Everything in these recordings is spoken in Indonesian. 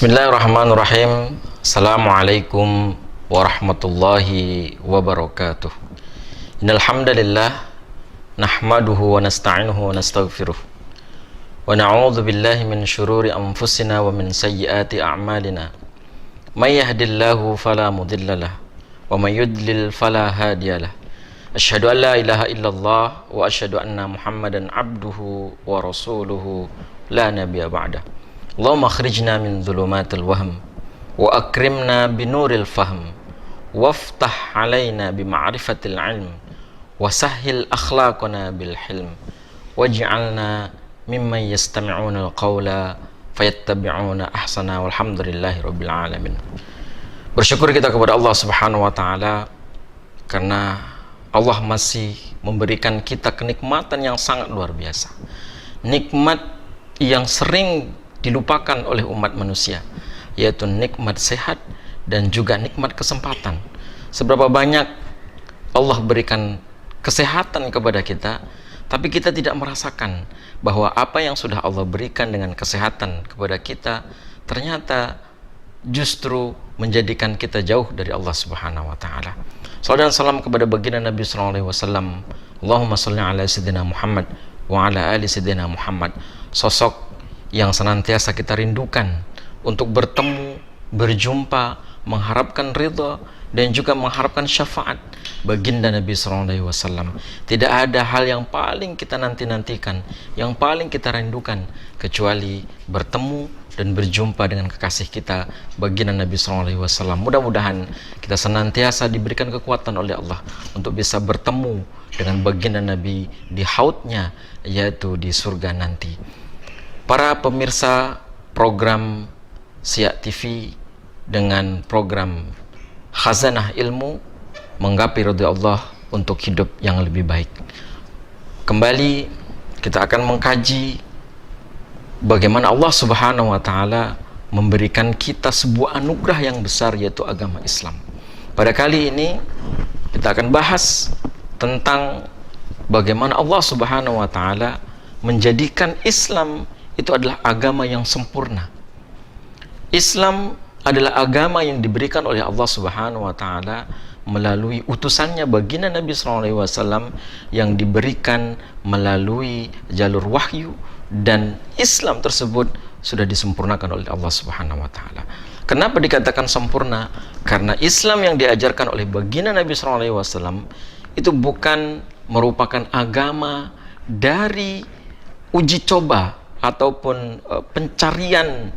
Bismillahirrahmanirrahim. Assalamualaikum warahmatullahi wabarakatuh. Innal hamdalillah nahmaduhu wa nasta'inuhu wa nastaghfiruh. Wa na'udzu billahi min syururi anfusina wa min sayyiati a'malina. May yahdihillahu fala mudhillalah wa may yudlil fala hadiyalah. Asyhadu an la ilaha illallah wa asyhadu anna Muhammadan abduhu wa rasuluhu la nabiyya ba'dah. Allahumma akhrijna min dhulumatil wahm wa akrimna binuril fahm waftah alaina bima'rifatil ilm wa sahhil akhlaqana bil hilm waj'alna mimman yastami'una al-qawla fayattabi'una ahsana walhamdulillahi rabbil alamin. Bersyukur kita kepada Allah Subhanahu wa taala karena Allah masih memberikan kita kenikmatan yang sangat luar biasa. Nikmat yang sering dilupakan oleh umat manusia, yaitu nikmat sehat dan juga nikmat kesempatan. Seberapa banyak Allah berikan kesehatan kepada kita, tapi kita tidak merasakan bahwa apa yang sudah Allah berikan dengan kesehatan kepada kita ternyata justru menjadikan kita jauh dari Allah Subhanahu wa taala. Salawat dan salam kepada baginda Nabi sallallahu alaihi wasallam. Allahumma shalli ala sayyidina Muhammad wa ala ali sayyidina Muhammad. Sosok yang senantiasa kita rindukan untuk bertemu, berjumpa, mengharapkan ridha dan juga mengharapkan syafaat baginda Nabi sallallahu alaihi wasallam. Tidak ada hal yang paling kita nanti-nantikan, yang paling kita rindukan kecuali bertemu dan berjumpa dengan kekasih kita baginda Nabi sallallahu alaihi wasallam. Mudah-mudahan kita senantiasa diberikan kekuatan oleh Allah untuk bisa bertemu dengan baginda Nabi di hautnya, yaitu di surga nanti. Para pemirsa program Siak TV dengan program Khazanah Ilmu, menggapai ridha Allah untuk hidup yang lebih baik. Kembali kita akan mengkaji bagaimana Allah Subhanahu wa taala memberikan kita sebuah anugerah yang besar, yaitu agama Islam. Pada kali ini kita akan bahas tentang bagaimana Allah Subhanahu wa taala menjadikan Islam itu adalah agama yang sempurna. Islam adalah agama yang diberikan oleh Allah Subhanahu wa taala melalui utusannya baginda Nabi sallallahu alaihi wasallam yang diberikan melalui jalur wahyu, dan Islam tersebut sudah disempurnakan oleh Allah Subhanahu wa taala. Kenapa dikatakan sempurna? Karena Islam yang diajarkan oleh baginda Nabi sallallahu alaihi wasallam itu bukan merupakan agama dari uji coba ataupun pencarian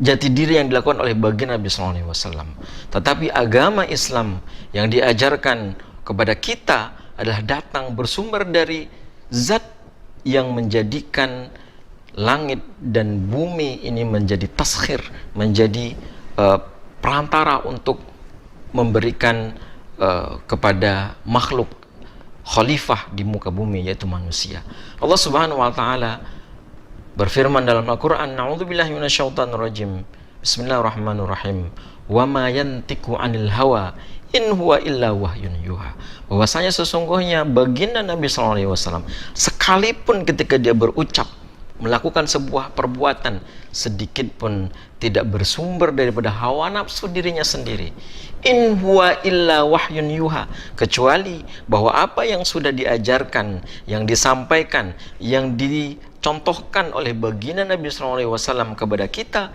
jati diri yang dilakukan oleh baginda Nabi sallallahu alaihi wasallam. Tetapi agama Islam yang diajarkan kepada kita adalah datang bersumber dari zat yang menjadikan langit dan bumi ini menjadi taskhir, menjadi perantara untuk memberikan kepada makhluk khalifah di muka bumi, yaitu manusia. Allah Subhanahu wa taala berfirman dalam Al-Quran, Na'udzubillahi minasyaitonirrajim. Bismillahirrahmanirrahim. Wa ma yantiqu 'anil hawa in huwa illa wahyun yuha. Bahwasanya sesungguhnya baginda Nabi sallallahu alaihi wasallam sekalipun ketika dia berucap, melakukan sebuah perbuatan, sedikit pun tidak bersumber daripada hawa nafsu dirinya sendiri. In huwa illa wahyun yuha, kecuali bahwa apa yang sudah diajarkan, yang disampaikan, yang dicontohkan oleh baginda Nabi SAW kepada kita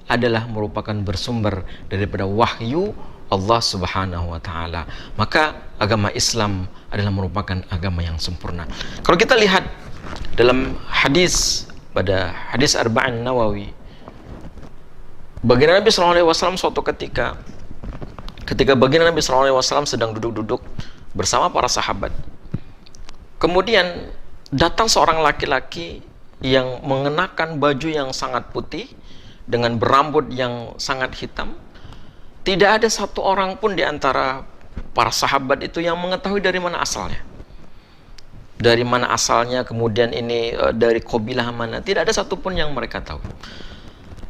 adalah merupakan bersumber daripada wahyu Allah Subhanahu wa taala. Maka agama Islam adalah merupakan agama yang sempurna. Kalau kita lihat dalam hadis, pada hadis Arba'in Nawawi, baginda Nabi SAW suatu ketika baginda Nabi SAW sedang duduk-duduk bersama para sahabat, kemudian datang seorang laki-laki yang mengenakan baju yang sangat putih dengan berambut yang sangat hitam. Tidak ada satu orang pun di antara para sahabat itu yang mengetahui dari mana asalnya. Dari mana asalnya, kemudian ini dari kabilah mana, tidak ada satupun yang mereka tahu.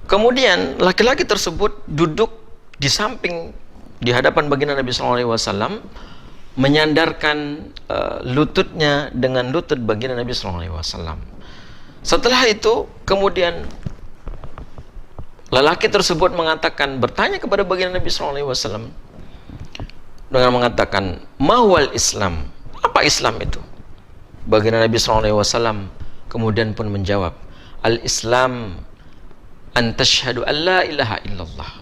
Kemudian laki-laki tersebut duduk di samping, di hadapan baginda Nabi SAW, menyandarkan lututnya dengan lutut baginda Nabi SAW. Setelah itu kemudian Lelaki tersebut mengatakan, bertanya kepada baginda Nabi SAW dengan mengatakan, "Mahwal Islam?" Apa Islam itu? Baginda Nabi SAW kemudian pun menjawab, "Al-Islam an tashhadu an la ilaha illallah."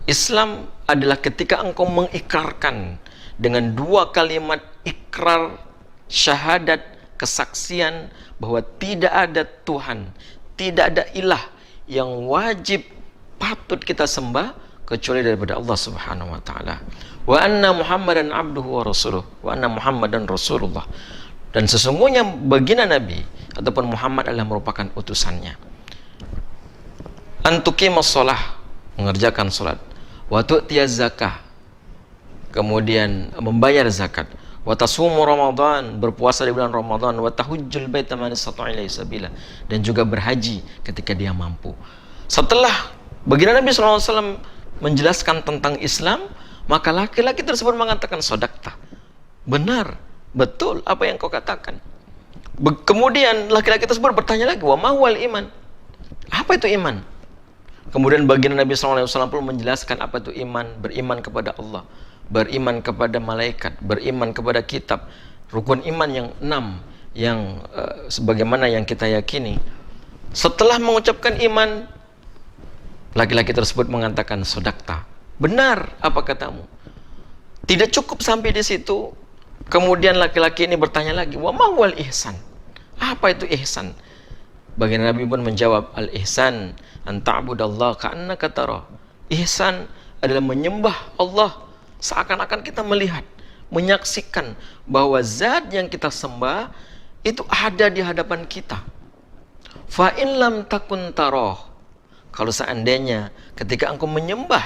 Islam adalah ketika engkau mengikrarkan dengan dua kalimat ikrar, syahadat, kesaksian bahwa tidak ada Tuhan, tidak ada ilah yang wajib patut kita sembah kecuali daripada Allah Subhanahu wa taala. Wa anna Muhammadan abduhu wa rasuluh, wa anna Muhammadan rasulullah. Dan sesungguhnya baginda Nabi ataupun Muhammad adalah merupakan utusannya. Antuqimus shalah, mengerjakan salat, wa tu'tiyaz zakah, kemudian membayar zakat, wa tasumu Ramadan, berpuasa di bulan Ramadan, wa tahujjul baita man istata'a ilaihi sabila, dan juga berhaji ketika dia mampu. Setelah baginda Nabi SAW menjelaskan tentang Islam, maka laki-laki tersebut mengatakan, "Shadaqta." Benar, betul apa yang kau katakan. Kemudian laki-laki tersebut bertanya lagi, "Wa ma huwal iman?" Apa itu iman? Kemudian baginda Nabi SAW pun menjelaskan apa itu iman. Beriman kepada Allah, beriman kepada malaikat, beriman kepada kitab, rukun iman yang 6 yang sebagaimana yang kita yakini. Setelah mengucapkan iman, laki-laki tersebut mengatakan, "Shadaqta." Benar apa katamu. Tidak cukup sampai di situ. Kemudian laki-laki ini bertanya lagi, "Wa ma huwal ihsan?" Apa itu ihsan? Baginda Nabi pun menjawab, "Al-ihsan an ta'budallaha ka'annaka tarah." Ihsan adalah menyembah Allah seakan-akan kita melihat, menyaksikan bahwa zat yang kita sembah itu ada di hadapan kita. Fa in lam takun tarah, kalau seandainya ketika engkau menyembah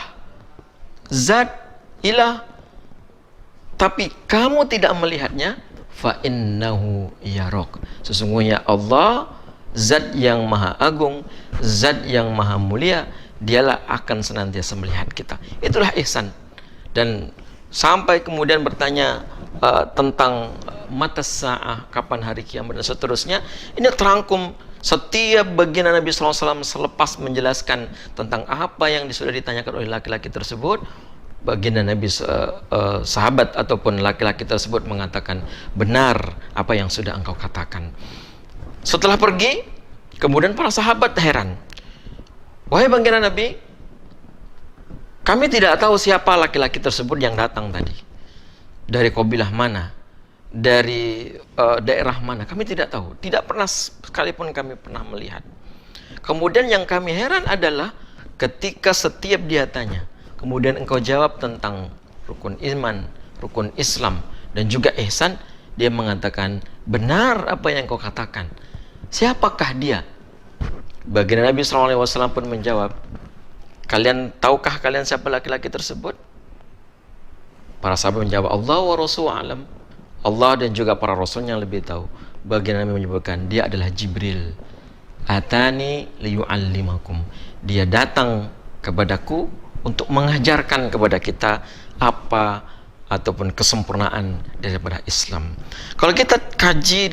zat ilah tapi kamu tidak melihatnya, fa innahu yarok, sesungguhnya Allah zat yang maha agung, zat yang maha mulia, dialah akan senantiasa melihat kita. Itulah ihsan. Dan sampai kemudian bertanya tentang mata sa'ah, kapan hari kiamat dan seterusnya. Ini terangkum setiap baginda Nabi SAW selepas menjelaskan tentang apa yang sudah ditanyakan oleh laki-laki tersebut. Baginda Nabi sahabat ataupun laki-laki tersebut mengatakan, "Benar apa yang sudah engkau katakan." Setelah pergi, kemudian para sahabat heran. "Wahai baginda Nabi, kami tidak tahu siapa laki-laki tersebut yang datang tadi. Dari kabilah mana? Dari daerah mana? Kami tidak tahu. Tidak pernah sekalipun kami pernah melihat." Kemudian yang kami heran adalah ketika setiap dia tanya, kemudian engkau jawab tentang rukun iman, rukun Islam, dan juga ihsan, dia mengatakan, "Benar apa yang kau katakan." Siapakah dia? Baginda Nabi SAW pun menjawab, tahukah kalian siapa laki-laki tersebut? Para sahabat menjawab, "Allah wa Rasul alam." Allah dan juga para rasulnya yang lebih tahu. Baginda Nabi menyebutkan, dia adalah Jibril. "Atani liyu'allimakum." Dia datang kepadaku untuk mengajarkan kepada kita apa ataupun kesempurnaan daripada Islam. Kalau kita kaji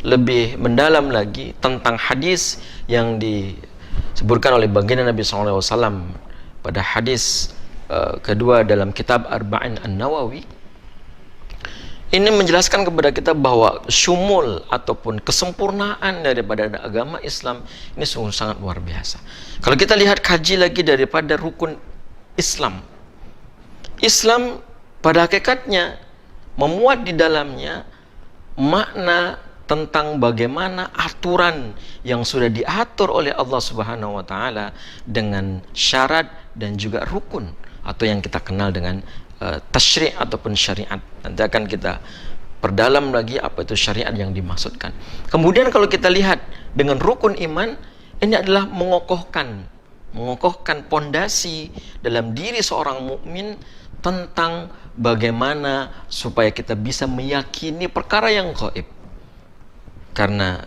lebih mendalam lagi tentang hadis yang disebutkan oleh baginda Nabi SAW pada hadis kedua dalam kitab Arba'in An-Nawawi, ini menjelaskan kepada kita bahwa syumul ataupun kesempurnaan daripada agama Islam ini sungguh sangat luar biasa. Kalau kita lihat kaji lagi daripada rukun Islam, Islam pada hakikatnya memuat di dalamnya makna tentang bagaimana aturan yang sudah diatur oleh Allah Subhanahu wa taala dengan syarat dan juga rukun atau yang kita kenal dengan tasyri' ataupun syariat. Nanti akan kita perdalam lagi apa itu syariat yang dimaksudkan. Kemudian kalau kita lihat dengan rukun iman, ini adalah mengokohkan pondasi dalam diri seorang mukmin tentang bagaimana supaya kita bisa meyakini perkara yang gaib. Karena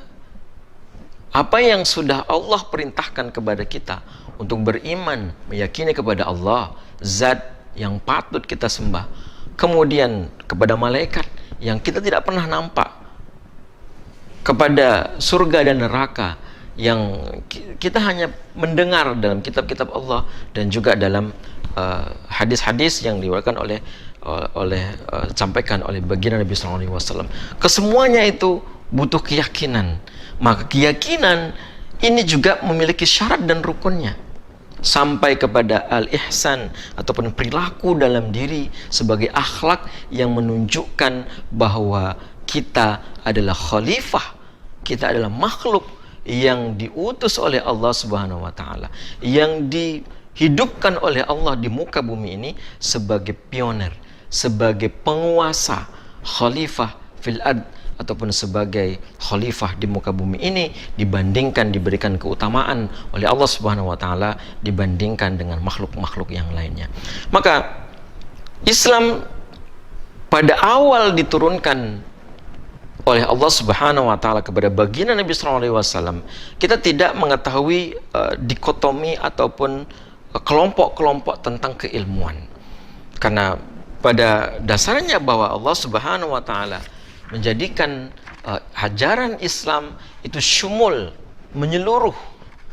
apa yang sudah Allah perintahkan kepada kita untuk beriman, meyakini kepada Allah, zat yang patut kita sembah, kemudian kepada malaikat yang kita tidak pernah nampak, kepada surga dan neraka yang kita hanya mendengar dalam kitab-kitab Allah dan juga dalam hadis-hadis yang diriwayatkan sampaikan oleh baginda Nabi SAW. Kesemuanya itu butuh keyakinan. Maka keyakinan ini juga memiliki syarat dan rukunnya, sampai kepada al-ihsan ataupun perilaku dalam diri sebagai akhlak yang menunjukkan bahwa kita adalah khalifah, kita adalah makhluk yang diutus oleh Allah Subhanahu wa taala, yang dihidupkan oleh Allah di muka bumi ini sebagai pioner, sebagai penguasa, khalifah fil ard, ataupun sebagai khalifah di muka bumi ini, diberikan keutamaan oleh Allah Subhanahu wa taala dibandingkan dengan makhluk-makhluk yang lainnya. Maka Islam pada awal diturunkan oleh Allah Subhanahu wa taala kepada baginda Nabi sallallahu alaihi wasallam, kita tidak mengetahui dikotomi ataupun kelompok-kelompok tentang keilmuan. Karena pada dasarnya bahwa Allah Subhanahu wa taala menjadikan ajaran Islam itu syumul, menyeluruh,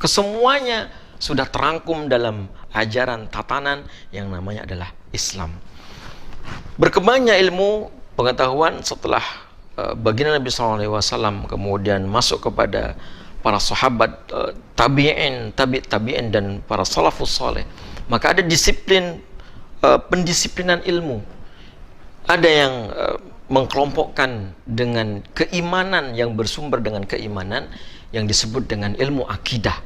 kesemuanya sudah terangkum dalam ajaran tatanan yang namanya adalah Islam. Berkembangnya ilmu pengetahuan setelah baginda Nabi SAW kemudian masuk kepada para sahabat, tabi'in, tabi'in dan para salafus saleh, maka ada disiplin pendisiplinan ilmu. Ada yang mengkelompokkan dengan keimanan yang bersumber dengan keimanan yang disebut dengan ilmu akidah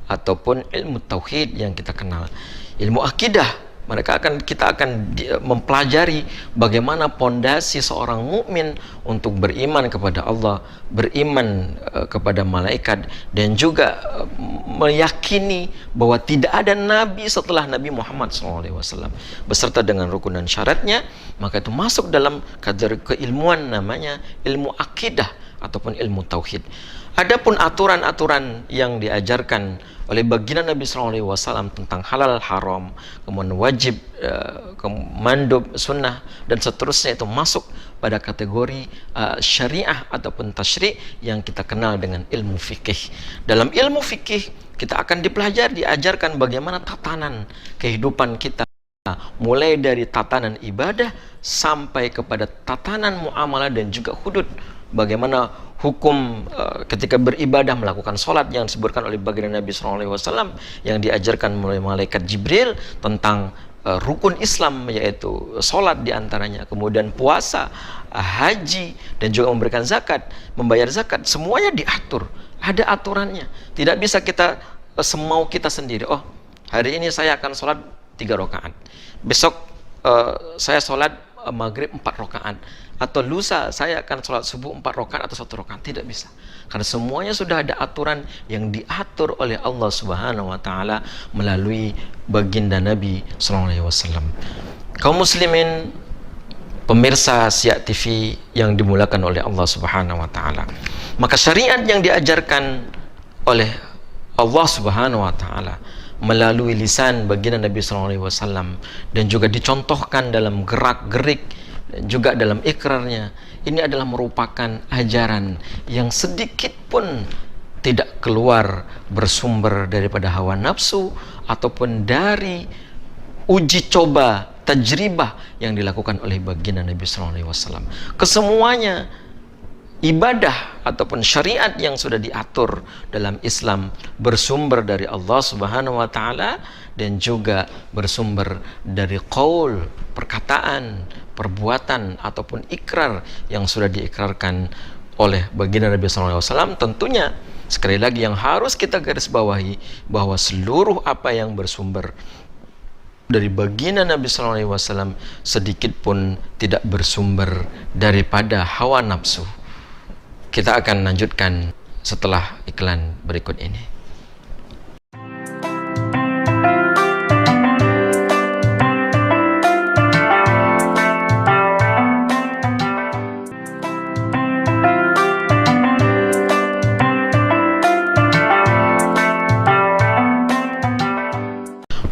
ataupun ilmu tauhid yang kita kenal. Ilmu akidah, kita akan mempelajari bagaimana pondasi seorang mukmin untuk beriman kepada Allah, beriman kepada malaikat, dan juga meyakini bahwa tidak ada nabi setelah Nabi Muhammad SAW beserta dengan rukun dan syaratnya. Maka itu masuk dalam kategori keilmuan namanya ilmu akidah ataupun ilmu tauhid. Adapun aturan-aturan yang diajarkan oleh baginda Nabi SAW tentang halal haram, kemudian wajib, mandub, sunnah, dan seterusnya, itu masuk pada kategori syariah ataupun tasyri' yang kita kenal dengan ilmu fikih. Dalam ilmu fikih kita akan diajarkan bagaimana tatanan kehidupan kita, mulai dari tatanan ibadah sampai kepada tatanan muamalah dan juga hudud. Bagaimana hukum ketika beribadah, melakukan sholat yang disebutkan oleh baginda Nabi SAW, yang diajarkan oleh malaikat Jibril tentang rukun Islam, yaitu sholat diantaranya, kemudian puasa, haji, dan juga memberikan zakat, membayar zakat, semuanya diatur, ada aturannya. Tidak bisa kita semau kita sendiri. Oh, hari ini saya akan sholat 3 rakaat, besok saya sholat maghrib 4 rakaat, atau lusa saya akan sholat subuh 4 rakaat atau 1 rakaat. Tidak bisa, karena semuanya sudah ada aturan yang diatur oleh Allah Subhanahu wa taala melalui baginda Nabi SAW. Kaum muslimin, pemirsa Siak TV yang dimulakan oleh Allah Subhanahu wa taala, maka syariat yang diajarkan oleh Allah Subhanahu wa taala melalui lisan baginda Nabi SAW dan juga dicontohkan dalam gerak-gerik dan juga dalam ikrarnya, ini adalah merupakan ajaran yang sedikit pun tidak keluar bersumber daripada hawa nafsu ataupun dari uji coba, tajribah yang dilakukan oleh baginda Nabi SAW. Kesemuanya ibadah ataupun syariat yang sudah diatur dalam Islam bersumber dari Allah Subhanahu wa taala dan juga bersumber dari qaul, perkataan, perbuatan ataupun ikrar yang sudah diikrarkan oleh baginda Nabi SAW. Tentunya sekali lagi yang harus kita garis bawahi bahwa seluruh apa yang bersumber dari baginda Nabi SAW sedikit pun tidak bersumber daripada hawa nafsu. Kita akan lanjutkan setelah iklan berikut ini.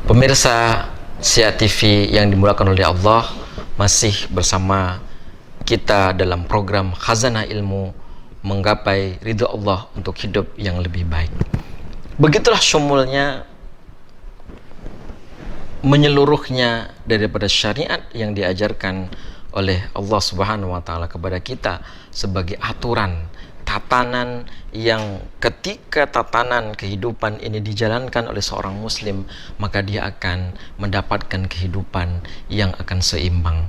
Pemirsa Siak TV yang dimulakan oleh Allah, masih bersama kita dalam program Khazanah Ilmu menggapai ridha Allah untuk hidup yang lebih baik. Begitulah syumulnya, menyeluruhnya daripada syariat yang diajarkan oleh Allah Subhanahu wa taala kepada kita sebagai aturan, tatanan yang ketika tatanan kehidupan ini dijalankan oleh seorang muslim, maka dia akan mendapatkan kehidupan yang akan seimbang.